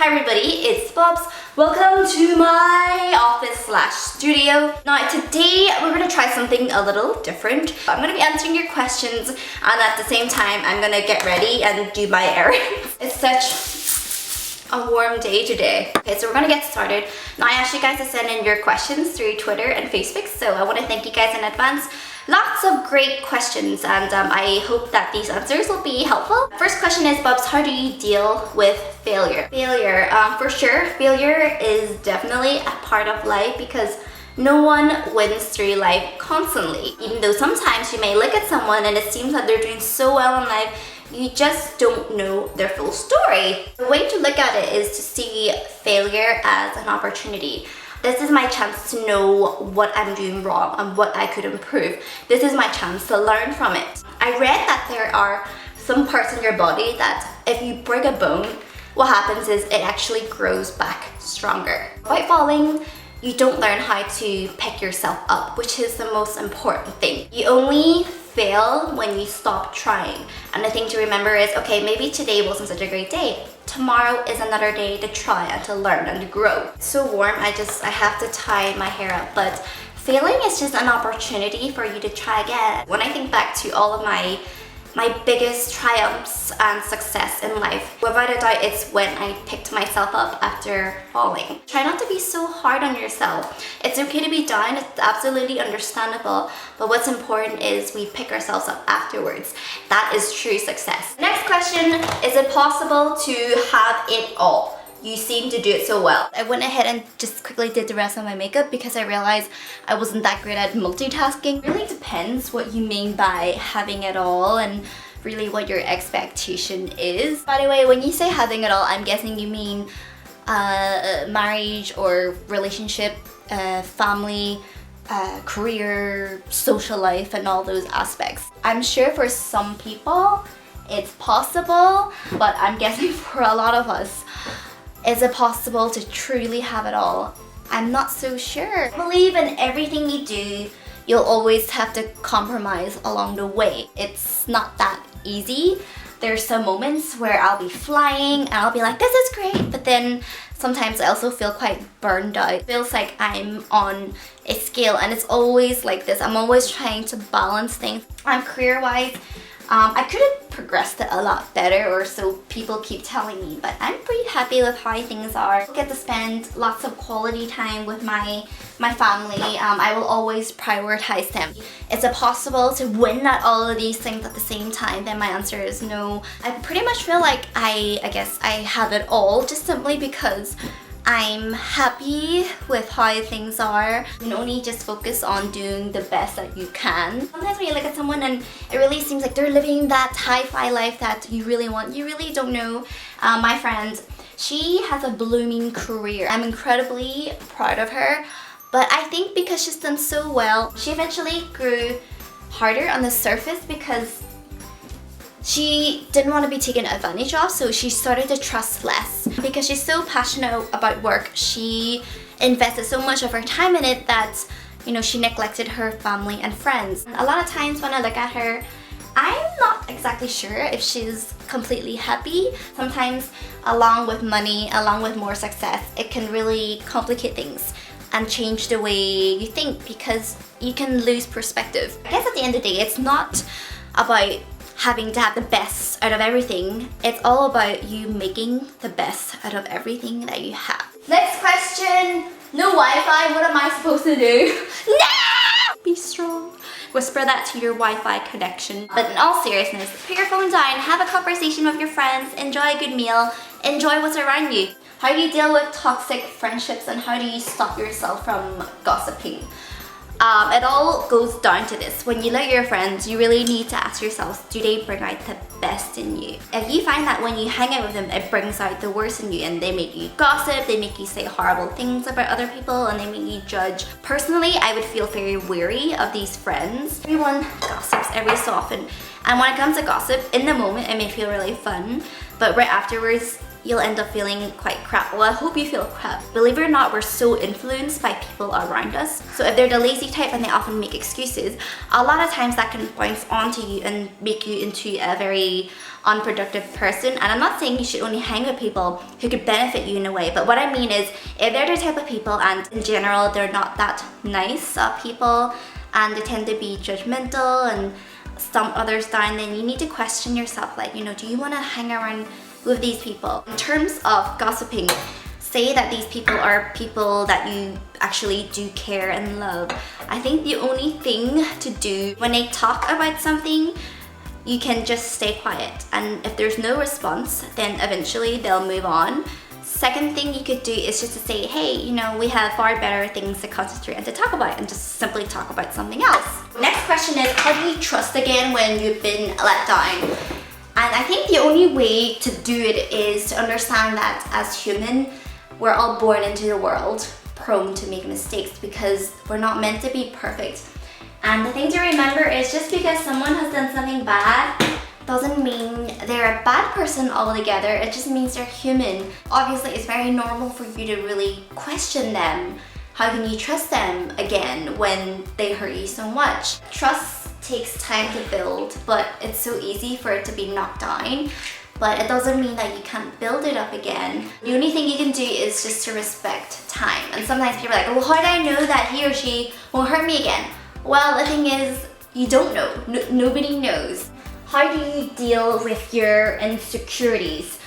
Hi everybody, it's Bubz. Welcome to my office/studio. Now today we're gonna try something a little different. I'm gonna be answering your questions and at the same time I'm gonna get ready and do my errands. It's such a warm day today. Okay, so we're gonna get started. Now I asked you guys to send in your questions through Twitter and Facebook, so I want to thank you guys in advance. Lots of great questions and I hope that these answers will be helpful. First question is, Bubz, how do you deal with failure? Failure, for sure, failure is definitely a part of life because no one wins through life constantly. Even though sometimes you may look at someone and it seems that they're doing so well in life, you just don't know their full story. The way to look at it is to see failure as an opportunity. This is my chance to know what I'm doing wrong and what I could improve. This is my chance to learn from it. I read that there are some parts in your body that if you break a bone, what happens is it actually grows back stronger. By falling, you don't learn how to pick yourself up, which is the most important thing. You only fail when you stop trying. And the thing to remember is, okay, maybe today wasn't such a great day. Tomorrow is another day to try and to learn and to grow. It's so warm, I have to tie my hair up, but failing is just an opportunity for you to try again. When I think back to all of my biggest triumphs and success in life, without a doubt, it's when I picked myself up after falling. Try not to be so hard on yourself. It's okay to be down, it's absolutely understandable, but what's important is we pick ourselves up afterwards. That is true success. Next question, is it possible to have it all? You seem to do it so well. I went ahead and just quickly did the rest of my makeup because I realized I wasn't that great at multitasking. It really depends what you mean by having it all and really what your expectation is. By the way, when you say having it all, I'm guessing you mean marriage or relationship, family, career, social life, and all those aspects. I'm sure for some people it's possible, but I'm guessing for a lot of us, is it possible to truly have it all? I'm not so sure. I believe in everything you do, you'll always have to compromise along the way. It's not that easy. There's some moments where I'll be flying and I'll be like, this is great, but then sometimes I also feel quite burned out. It feels like I'm on a scale and it's always like this. I'm always trying to balance things. Career-wise, I could have progressed it a lot better, or so people keep telling me, but I'm pretty happy with how things are. I get to spend lots of quality time with my family. I will always prioritize them. Is it possible to win at all of these things at the same time? Then my answer is no. I pretty much feel like I guess I have it all just simply because I'm happy with how things are. You can only just focus on doing the best that you can. Sometimes when you look at someone and it really seems like they're living that hi-fi life that you really want, you really don't know. My friend, she has a blooming career. I'm incredibly proud of her, but I think because she's done so well, she eventually grew harder on the surface because she didn't want to be taken advantage of, so she started to trust less. Because she's so passionate about work, she invested so much of her time in it that, you know, she neglected her family and friends. And a lot of times when I look at her, I'm not exactly sure if she's completely happy. Sometimes along with money, along with more success, it can really complicate things and change the way you think because you can lose perspective. I guess at the end of the day, it's not about having to have the best out of everything. It's all about you making the best out of everything that you have. Next question. No Wi-Fi, what am I supposed to do? No! Be strong. Whisper that to your Wi-Fi connection. But in all seriousness, put your phone down, have a conversation with your friends, enjoy a good meal, enjoy what's around you. How do you deal with toxic friendships and how do you stop yourself from gossiping? It all goes down to this. When you look at your friends, you really need to ask yourselves, do they bring out the best in you? If you find that when you hang out with them, it brings out the worst in you and they make you gossip, they make you say horrible things about other people, and they make you judge. Personally, I would feel very wary of these friends. Everyone gossips every so often. And when it comes to gossip, in the moment, it may feel really fun, but right afterwards, you'll end up feeling quite crap. Well, I hope you feel crap. Believe it or not, we're so influenced by people around us. So if they're the lazy type and they often make excuses, a lot of times that can bounce onto you and make you into a very unproductive person. And I'm not saying you should only hang with people who could benefit you in a way, but what I mean is if they're the type of people and in general they're not that nice people and they tend to be judgmental and some others down, then you need to question yourself, like, you know, do you want to hang around with these people? In terms of gossiping, say that these people are people that you actually do care and love. I think the only thing to do when they talk about something, you can just stay quiet, and if there's no response, then eventually they'll move on. Second thing you could do is just to say, hey, you know, we have far better things to concentrate and to talk about, and just simply talk about something else. Next question is, how do you trust again when you've been let down? And I think the only way to do it is to understand that as human, we're all born into the world prone to make mistakes because we're not meant to be perfect. And the thing to remember is just because someone has done something bad doesn't mean they're a bad person altogether. It just means they're human. Obviously, it's very normal for you to really question them. How can you trust them again when they hurt you so much? Trust takes time to build, but it's so easy for it to be knocked down. But it doesn't mean that you can't build it up again. The only thing you can do is just to respect time. And sometimes people are like, well, how do I know that he or she won't hurt me again? Well, the thing is, you don't know. Nobody knows. How do you deal with your insecurities?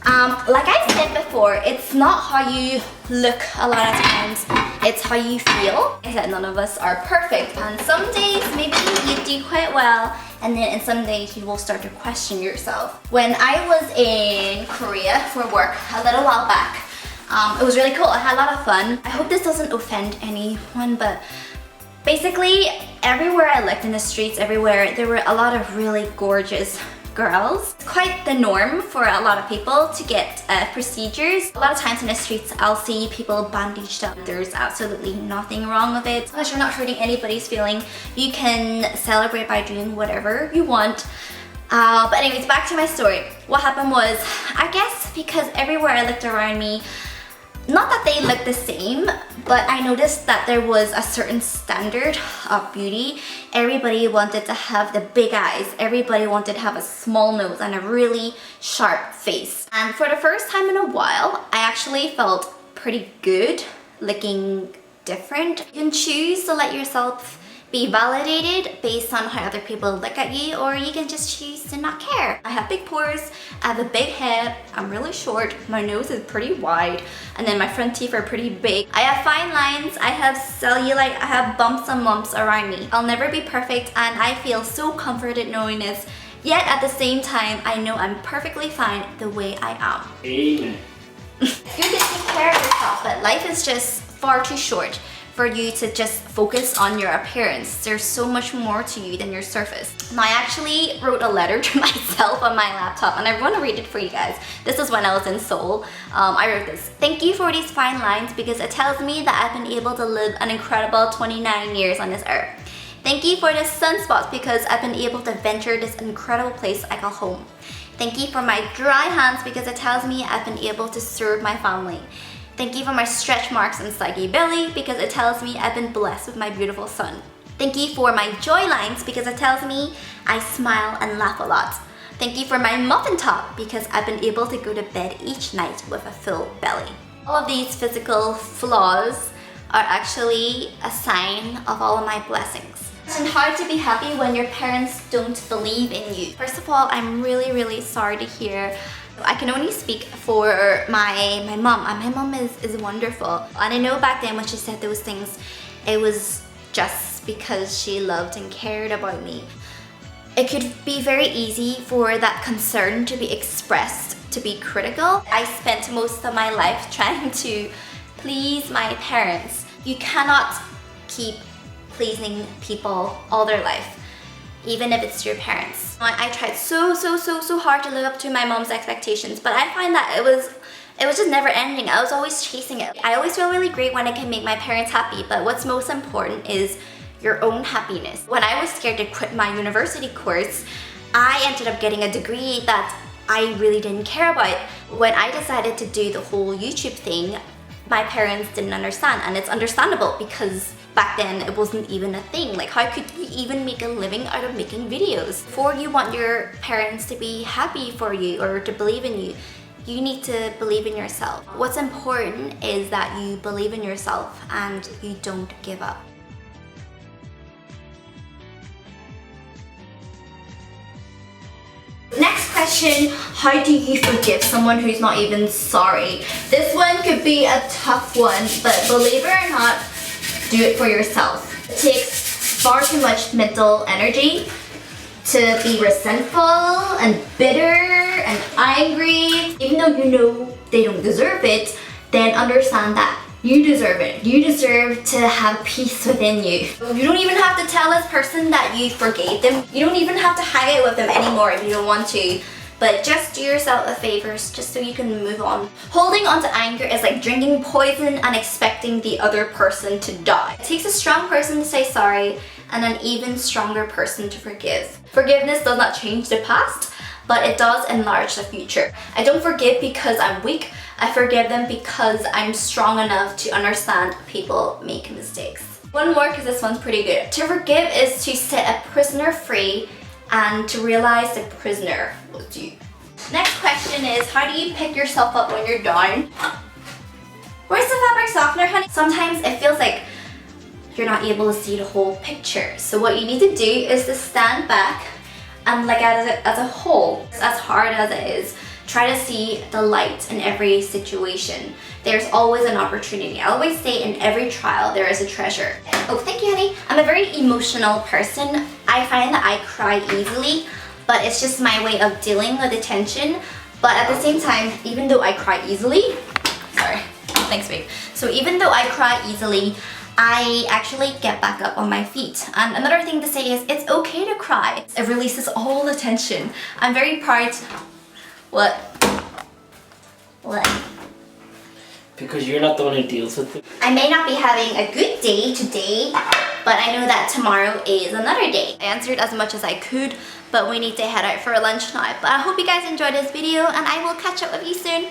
Like I said before, it's not how you look a lot of times, it's how you feel. I said none of us are perfect, and some days maybe you do quite well, and then in some days you will start to question yourself. When I was in Korea for work a little while back, it was really cool. I had a lot of fun. I hope this doesn't offend anyone, but basically everywhere I looked in the streets, everywhere, there were a lot of really gorgeous girls. It's quite the norm for a lot of people to get procedures. A lot of times in the streets, I'll see people bandaged up. There's absolutely nothing wrong with it. Because you're not hurting anybody's feeling, you can celebrate by doing whatever you want. But anyways, back to my story. What happened was, I guess because everywhere I looked around me, not that they looked the same, but I noticed that there was a certain standard of beauty. Everybody wanted to have the big eyes. Everybody wanted to have a small nose and a really sharp face. And for the first time in a while, I actually felt pretty good, looking different. You can choose to let yourself be validated based on how other people look at you, or you can just choose to not care. I have big pores, I have a big head, I'm really short, my nose is pretty wide, and then my front teeth are pretty big. I have fine lines, I have cellulite, I have bumps and lumps around me. I'll never be perfect, and I feel so comforted knowing this, yet at the same time, I know I'm perfectly fine the way I am. Amen. It's good to take care of yourself, but life is just far too short for you to just focus on your appearance. There's so much more to you than your surface. Now, I actually wrote a letter to myself on my laptop, and I want to read it for you guys. This was when I was in Seoul. I wrote this. Thank you for these fine lines because it tells me that I've been able to live an incredible 29 years on this earth. Thank you for the sunspots because I've been able to venture this incredible place I call home. Thank you for my dry hands because it tells me I've been able to serve my family. Thank you for my stretch marks and saggy belly because it tells me I've been blessed with my beautiful son. Thank you for my joy lines because it tells me I smile and laugh a lot. Thank you for my muffin top because I've been able to go to bed each night with a full belly. All of these physical flaws are actually a sign of all of my blessings. And how to be happy when your parents don't believe in you. First of all, I'm really sorry to hear. I can only speak for my mom, and my mom is wonderful. And I know back then when she said those things, it was just because she loved and cared about me. It could be very easy for that concern to be expressed, to be critical. I spent most of my life trying to please my parents. You cannot keep pleasing people all their life, even if it's your parents. I tried so hard to live up to my mom's expectations, but I find that it was just never ending. I was always chasing it. I always feel really great when I can make my parents happy, but what's most important is your own happiness. When I was scared to quit my university course, I ended up getting a degree that I really didn't care about. When I decided to do the whole YouTube thing, my parents didn't understand, and it's understandable because back then it wasn't even a thing. Like, how could you even make a living out of making videos? Before you want your parents to be happy for you or to believe in you, you need to believe in yourself. What's important is that you believe in yourself and you don't give up. Next question, how do you forgive someone who's not even sorry? This one could be a tough one, but believe it or not, do it for yourself. It takes far too much mental energy to be resentful and bitter and angry. Even though you know they don't deserve it, then understand that you deserve it. You deserve to have peace within you. You don't even have to tell this person that you forgave them. You don't even have to hang out with them anymore if you don't want to. But just do yourself a favor just so you can move on. Holding on to anger is like drinking poison and expecting the other person to die. It takes a strong person to say sorry and an even stronger person to forgive. Forgiveness does not change the past, but it does enlarge the future. I don't forgive because I'm weak. I forgive them because I'm strong enough to understand people make mistakes. One more, because this one's pretty good. To forgive is to set a prisoner free and to realize the prisoner was you. Next question is, how do you pick yourself up when you're down? Where's the fabric softener, honey? Sometimes it feels like you're not able to see the whole picture. So what you need to do is to stand back and look at it as a whole. As hard as it is, try to see the light in every situation. There's always an opportunity. I always say in every trial there is a treasure. Oh, thank you, honey. I'm a very emotional person. I find that I cry easily, but it's just my way of dealing with the tension. But at the same time, even though I cry easily, sorry, thanks babe. So even though I cry easily, I actually get back up on my feet. And another thing to say is, it's okay to cry. It releases all the tension. I'm very proud. What? What? Because you're not the one who deals with it. I may not be having a good day today, but I know that tomorrow is another day. I answered as much as I could, but we need to head out for lunch now. But I hope you guys enjoyed this video, and I will catch up with you soon.